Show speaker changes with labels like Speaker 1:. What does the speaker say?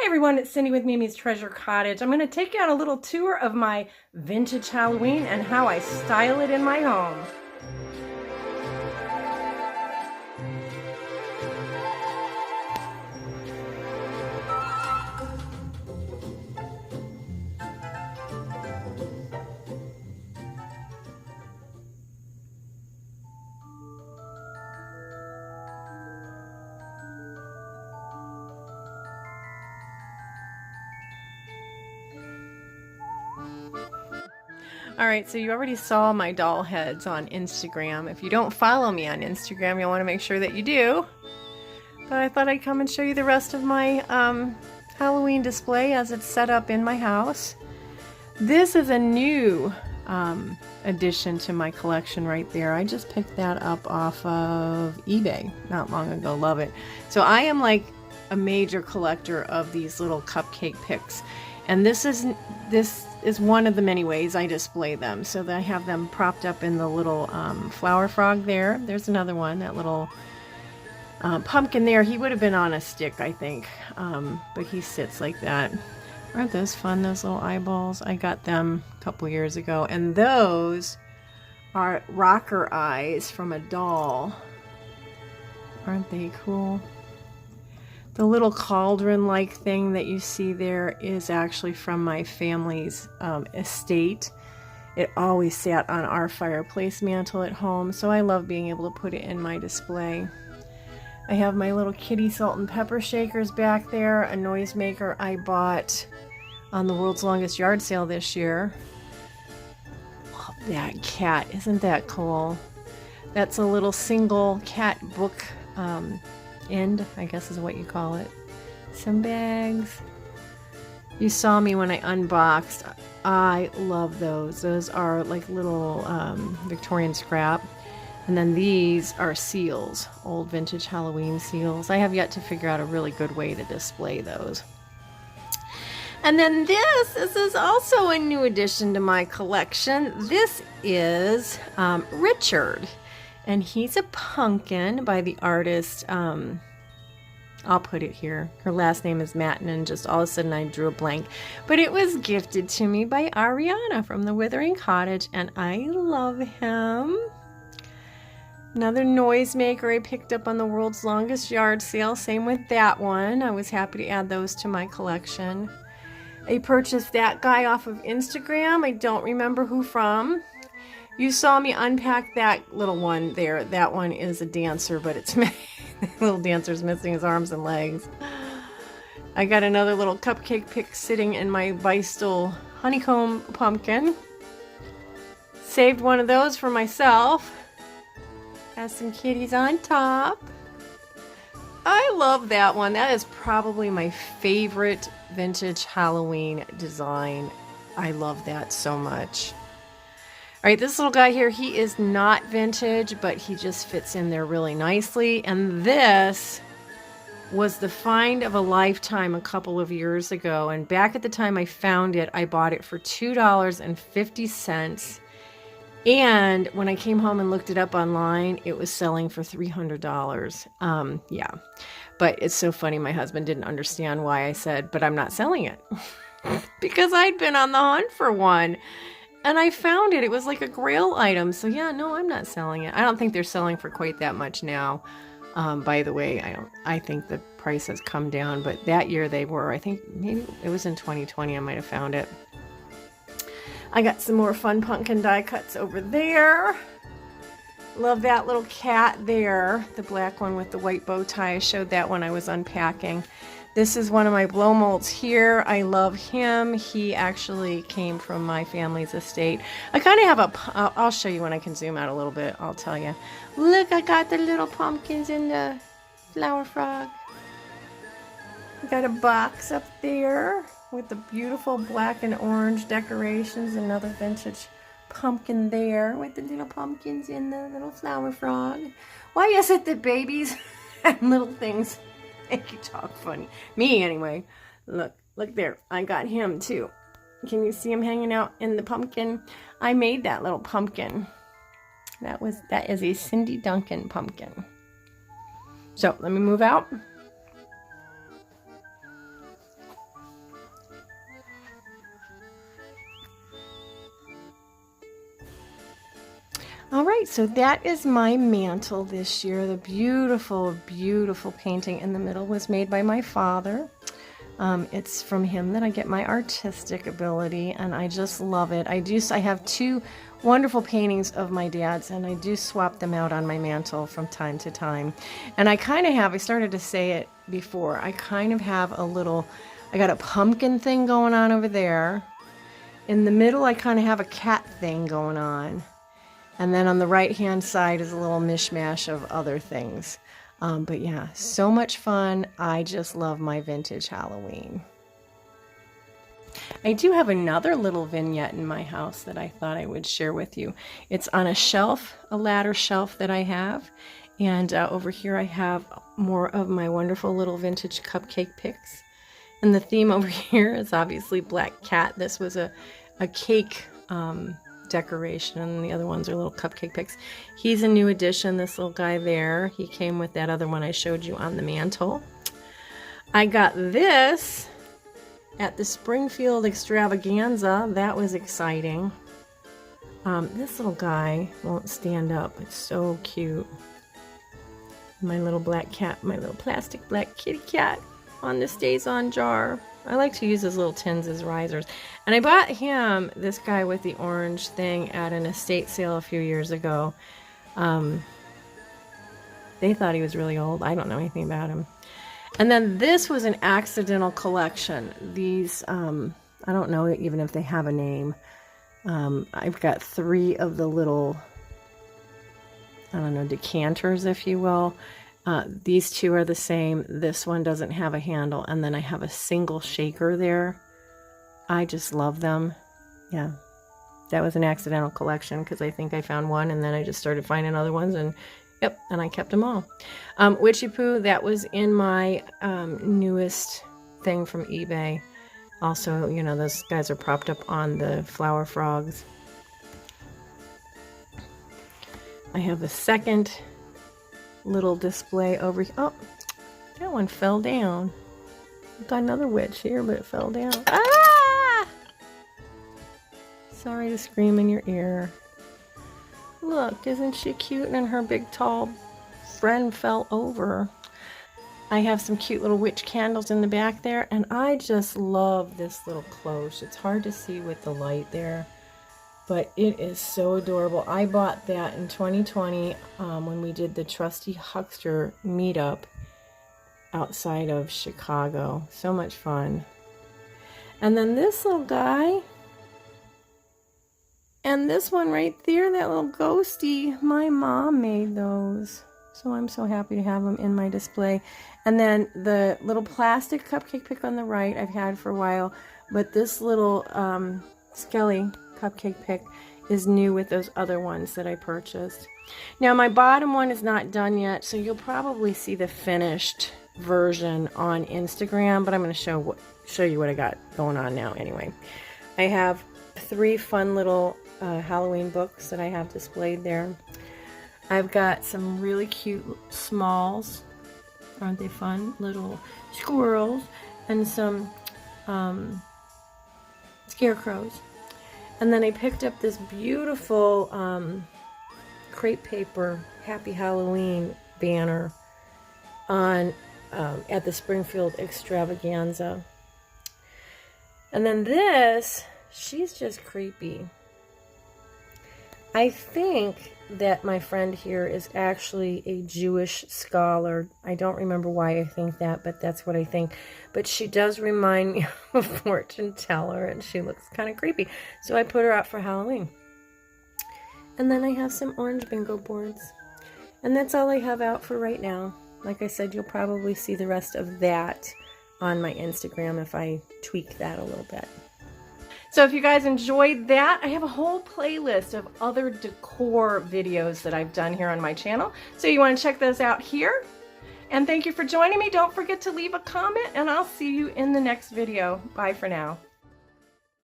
Speaker 1: Everyone, it's Cindy with Mimi's Treasure Cottage. I'm going to take you on a little tour of my vintage Halloween and how I style it in my home. Alright, so you already saw my doll heads on Instagram. If you don't follow me on Instagram, you'll want to make sure that you do. But I thought I'd come and show you the rest of my Halloween display as it's set up in my house. This is a new addition to my collection right there. I just picked that up off of eBay not long ago. Love it. So I am like a major collector of these little cupcake picks. And this is one of the many ways I display them. So that I have them propped up in the little flower frog there. There's another one, that little pumpkin there. He would have been on a stick, I think. But he sits like that. Aren't those fun, those little eyeballs? I got them a couple years ago. And those are rocker eyes from a doll. Aren't they cool? The little cauldron-like thing that you see there is actually from my family's estate. It always sat on our fireplace mantle at home, so I love being able to put it in my display. I have my little kitty salt and pepper shakers back there, a noisemaker I bought on the World's Longest Yard Sale this year. Love that cat. Isn't that cool? That's a little single cat book end, I guess is what you call it. Some bags. You saw me when I unboxed. I love those. Those are like little Victorian scrap. And then these are seals, old vintage Halloween seals. I have yet to figure out a really good way to display those. And then this is also a new addition to my collection. This is Richard. And he's a pumpkin by the artist, I'll put it here. Her last name is Matin, and just all of a sudden I drew a blank. But it was gifted to me by Ariana from the Withering Cottage, and I love him. Another noisemaker I picked up on the World's Longest Yard Sale. Same with that one. I was happy to add those to my collection. I purchased that guy off of Instagram. I don't remember who from. You saw me unpack that little one there. That one is a dancer, but it's the little dancer's missing his arms and legs. I got another little cupcake pick sitting in my Vistal honeycomb pumpkin. Saved one of those for myself. Has some kitties on top. I love that one. That is probably my favorite vintage Halloween design. I love that so much. All right, this little guy here, he is not vintage, but he just fits in there really nicely. And this was the find of a lifetime a couple of years ago. And back at the time I found it, I bought it for $2.50. And when I came home and looked it up online, it was selling for $300. Yeah, but it's so funny. My husband didn't understand why I said, but I'm not selling it. Because I'd been on the hunt for one. And I found it. It was like a grail item. So yeah, no, I'm not selling it. I don't think they're selling for quite that much now. By the way, I think the price has come down. But that year they were. I think maybe it was in 2020 I might have found it. I got some more fun pumpkin die cuts over there. Love that little cat there. The black one with the white bow tie. I showed that when I was unpacking. This is one of my blow molds here. I love him. He actually came from my family's estate. I kind of have I'll show you when I can zoom out a little bit. I'll tell you. Look, I got the little pumpkins in the flower frog. I got a box up there with the beautiful black and orange decorations. Another vintage pumpkin there with the little pumpkins in the little flower frog. Why is it that babies and little things make you talk funny? Me, anyway. Look there. I got him, too. Can you see him hanging out in the pumpkin? I made that little pumpkin. That is a Cindy Duncan pumpkin. So, let me move out. All right, so that is my mantle this year. The beautiful, beautiful painting in the middle was made by my father. It's from him that I get my artistic ability, and I just love it. I have two wonderful paintings of my dad's, and I do swap them out on my mantle from time to time. And I kind of have, I started to say it before, I kind of have a little, I got a pumpkin thing going on over there. In the middle, I kind of have a cat thing going on. And then on the right-hand side is a little mishmash of other things. But yeah, so much fun. I just love my vintage Halloween. I do have another little vignette in my house that I thought I would share with you. It's on a shelf, a ladder shelf that I have. And over here I have more of my wonderful little vintage cupcake picks. And the theme over here is obviously Black Cat. This was a cake decoration, and the other ones are little cupcake picks. He's a new addition, this little guy there. He came with that other one I showed you on the mantle. I got this at the Springfield Extravaganza. That was exciting. This little guy won't stand up. It's so cute. My little black cat, my little plastic black kitty cat on the Stays On jar. I like to use his little tins as risers. And I bought him, this guy with the orange thing, at an estate sale a few years ago. They thought he was really old. I don't know anything about him. And then this was an accidental collection. These, I don't know even if they have a name. I've got 3 of the little, I don't know, decanters, if you will. These 2 are the same. This one doesn't have a handle, and then I have a single shaker there. I just love them. Yeah, that was an accidental collection because I think I found one, and then I just started finding other ones, and yep, and I kept them all. Witchy Poo, that was in my newest thing from eBay. Also, you know, those guys are propped up on the flower frogs. I have a second little display over here. Oh, that one fell down. I've got another witch here, but it fell down. Ah! Sorry to scream in your ear. Look, isn't she cute? And her big tall friend fell over. I have some cute little witch candles in the back there, and I just love this little cloche. It's hard to see with the light there, but it is so adorable. I bought that in 2020 when we did the Trusty Huckster meetup outside of Chicago. So much fun. And then this little guy, and this one right there, that little ghosty, my mom made those. So I'm so happy to have them in my display. And then the little plastic cupcake pick on the right I've had for a while, but this little Skelly cupcake pick is new with those other ones that I purchased. Now my bottom one is not done yet, so you'll probably see the finished version on Instagram, but I'm going to show you what I got going on now anyway. I have 3 fun little Halloween books that I have displayed there. I've got some really cute smalls, aren't they fun? Little squirrels and some scarecrows. And then I picked up this beautiful crepe paper Happy Halloween banner on at the Springfield Extravaganza. And then this, she's just creepy. I think that my friend here is actually a Jewish scholar. I don't remember why I think that, but that's what I think. But she does remind me of a fortune teller, and she looks kind of creepy. So I put her out for Halloween. And then I have some orange bingo boards. And that's all I have out for right now. Like I said, you'll probably see the rest of that on my Instagram if I tweak that a little bit. So if you guys enjoyed that, I have a whole playlist of other decor videos that I've done here on my channel. So you want to check those out here. And thank you for joining me. Don't forget to leave a comment, and I'll see you in the next video. Bye for now.